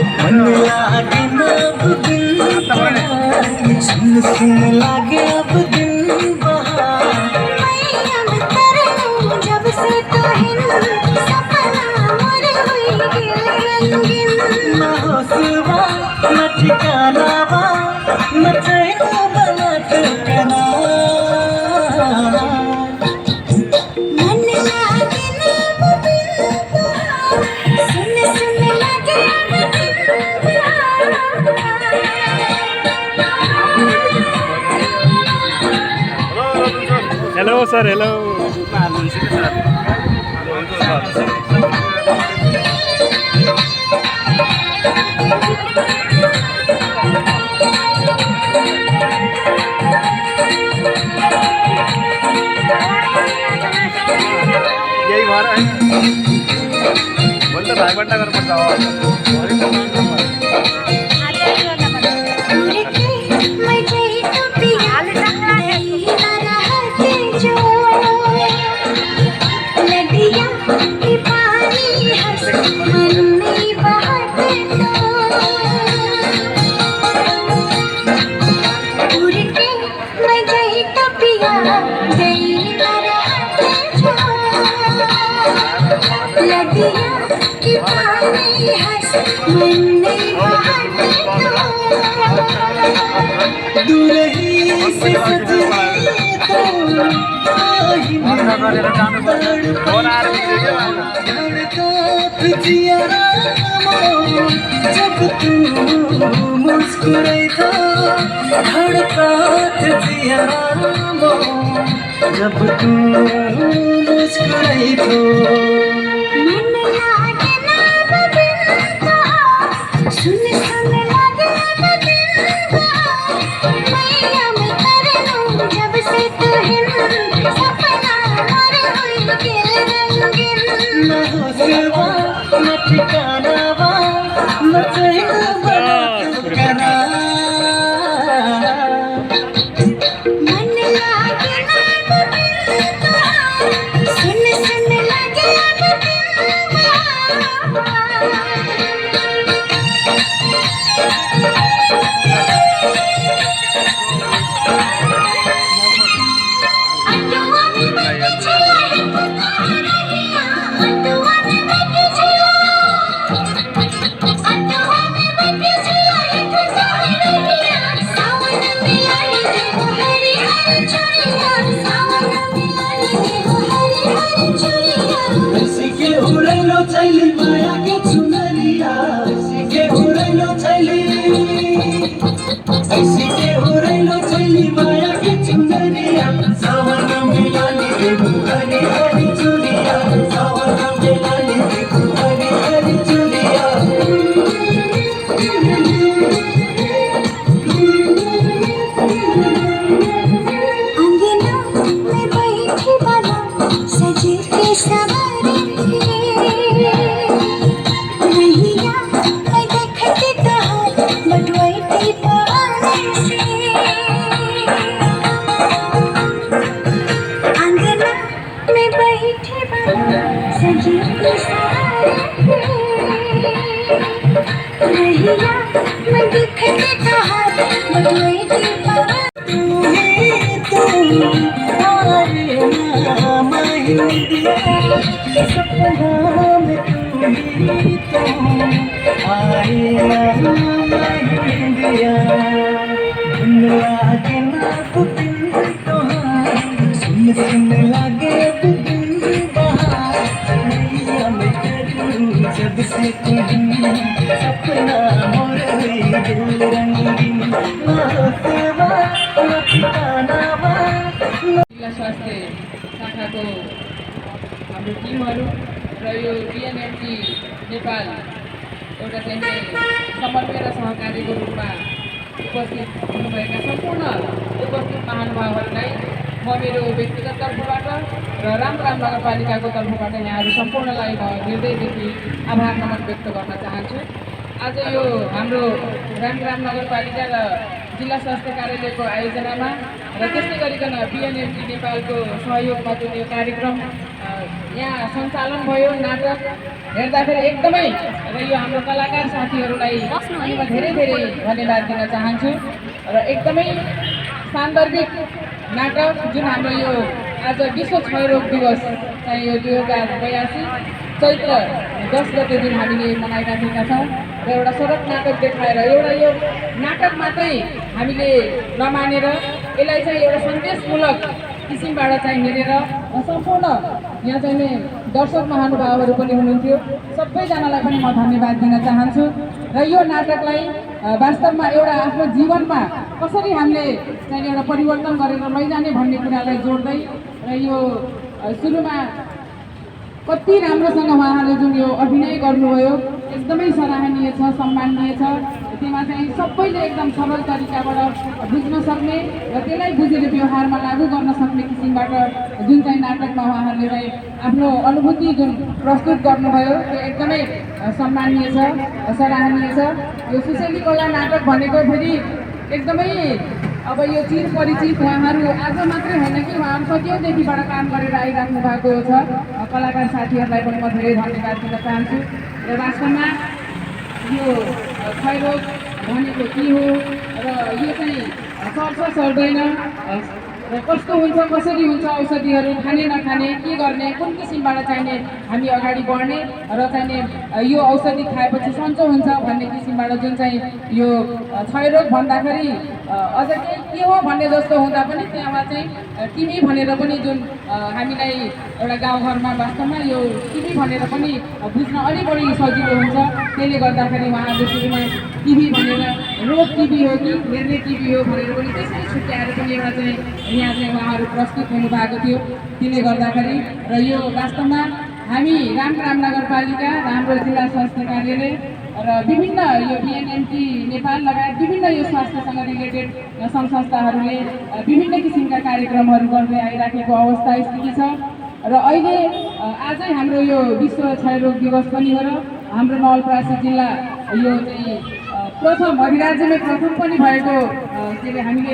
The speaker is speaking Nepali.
मन लागे ना अब दिन बहार, सुन सुन लागे अब दिन बहार। मैं अब तरनू जब से तोहिन, सपना मोर हुई गेल रंगीन। न होशवा न ठिकानावा, न चैन बना ठिकाना। मन लागे ना अब दिन बहार, सुन सुन लागे अब दिन बहार। Hello sir, hello. यही भएर भोलि त भाइबन्डा गर्नुपर्छ मैं कहीं तो पिया नहीं रहते जो, नदिया के पानी हंस मन में बहते तो, उड़ के मैं कहीं तो पिया नहीं रहते जो, नदिया के पानी हंस मन में बहते तो। दूर ही से सजने तो धड़कात जिया जब तू मुस्कुराई तो, धड़कात जिया जब तू मुस्कुराई तो। मन लागे ना अब दिन बहार, सुन सुन लागे अब दिन बहार। मैं अब तरनू जब से तोहिन, सपना मोर हुई गेल रंगीन। न होशवा न ठिकानावा, न चैन बना ठिकाना। मन लागे ना अब दिन बहार, सुन सुन लागे अब दिन बहार। ऐसी के उड़ैलो चैली माया के चुनरिया, ऐसी के उड़ैलो चैली, ऐसी के उड़ैलो चैली माया के चुनरिया। सावन में लाली देखू हरी हरी चुरिया, सावन में लाली देखू हरी हरी चुरिया। अंगना में बैठी बाला सजे के सवारे, रहिया मैं देखती तोहार बटुआई पानी से। अंगना में बैठी बाला सजे के सवारे, रहिया मैं देखती तोहार बटुआई पानी। तू ही तू आए ना महिंदिया, सपना में तू ही तू आए ना महिंदिया। धुन लागे ना दिन तोहार, सुन सुन लागे अब दिन बहार। नैया में करूँ जब से तुम, सपना मोर हुई दिल रंगीन। ना होशवा न ठिकानावा। जिल्ला स्वास्थ्य शाखाको हाम्रो टिमहरू र यो बिएनएमटी नेपाल एउटा चाहिँ समन्वय र सहकारीको रूपमा उपस्थित हुनुभएका सम्पूर्ण उपस्थित महानुभावहरूलाई म मेरो व्यक्तिगत तर्फबाट र रामराम नगरपालिकाको तर्फबाट यहाँहरू सम्पूर्णलाई म हृदयदेखि आभार नमन व्यक्त गर्न चाहन्छु। आज यो हाम्रो रामराम नगरपालिका र जिल्ला स्वास्थ्य कार्यालयको आयोजनामा र त्यस्तै गरिकन बिएनएमटी नेपालको सहयोगमा जुन यो कार्यक्रम यहाँ सञ्चालन भयो नाटक हेर्दाखेरि एकदमै र यो हाम्रो कलाकार साथीहरूलाई पनि म धेरै धेरै धन्यवाद दिन चाहन्छु र एकदमै सान्दर्भिक नाटक जुन हाम्रो यो आज विश्व क्षयरोग दिवस चाहिँ यो 2082 चैत्र 10 गते दिन हामीले मनाइराखेका छौँ र एउटा सडक नाटक देखाएर एउटा यो नाटक मात्रै हामीले नमानेर यसलाई चाहिँ एउटा सन्देशमूलक किसिमबाट चाहिँ हेरेर सम्पूर्ण यहाँ चाहिँ दर्शक महानुभावहरू पनि हुनुहुन्थ्यो सबैजनालाई पनि म धन्यवाद दिन चाहन्छु र यो नाटकलाई वास्तवमा एउटा आफ्नो जीवनमा कसरी हामीले चाहिँ एउटा परिवर्तन गरेर लैजाने भन्ने कुरालाई जोड्दै र यो सुरुमा कति राम्रोसँग उहाँहरूले जुन यो अभिनय गर्नुभयो एकदमै सराहनीय छ सम्माननीय छ त्यसमा चाहिँ सबैले एकदम सरल तरिकाबाट बुझ्न सक्ने र त्यसलाई बुझेर व्यवहारमा लागू गर्न सक्ने किसिमबाट जुन चाहिँ नाटकमा उहाँहरूले चाहिँ आफ्नो अनुभूति जुन प्रस्तुत गर्नुभयो त्यो एकदमै सम्माननीय छ सराहनीय छ यो सुशेली कला नाटक भनेको फेरि एकदमै अब यो चिर परिचित उहाँहरू आज मात्रै होइन कि उहाँहरू सदियौँदेखिबाट काम गरेर आइराख्नु भएको छ कलाकार साथीहरूलाई पनि म धेरै धन्यवाद दिन चाहन्छु र वास्तवमा यो क्षयरोग भनेको के हो र यो चाहिँ सर्छ सर्दैन र कस्तो हुन्छ कसरी हुन्छ औषधिहरू खाने नखाने के गर्ने कुन किसिमबाट चाहिने हामी अगाडि बढ्ने र चाहिने यो औषधि खाएपछि सन्चो हुन्छ भन्ने किसिमबाट जुन चाहिँ यो क्षयरोग भन्दाखेरि अझ के हो भन्ने जस्तो हुँदा पनि त्यहाँ चाहिँ टिबी भनेर पनि जुन हामीलाई एउटा गाउँघरमा वास्तवमा यो टिबी भनेर पनि बुझ्न अलिक बढी सजिलो हुन्छ त्यसले गर्दाखेरि उहाँहरूले सुरुमा टिबी भनेर रोग टिबी हो कि हेर्ने टिबी हो भनेर पनि त्यसरी छुट्याएर पनि एउटा चाहिँ यहाँ चाहिँ उहाँहरू प्रस्तुत हुनुभएको थियो त्यसले गर्दाखेरि र यो वास्तवमा हामी रामग्राम नगरपालिका र हाम्रो जिल्ला स्वास्थ्य कार्यालय र विभिन्न यो बिएनएमटी नेपाल लगायत विभिन्न यो स्वास्थ्यसँग रिलेटेड सङ्घ संस्थाहरूले विभिन्न किसिमका कार्यक्रमहरू गर्दै आइराखेको अवस्था स्थिति छ र अहिले आजै हाम्रो यो विश्व क्षयरोग दिवस पनि हो र हाम्रो नवलपरासी जिल्ला यो चाहिँ प्रथम अधिराज्यमै प्रथम पनि भएको के अरे हामीले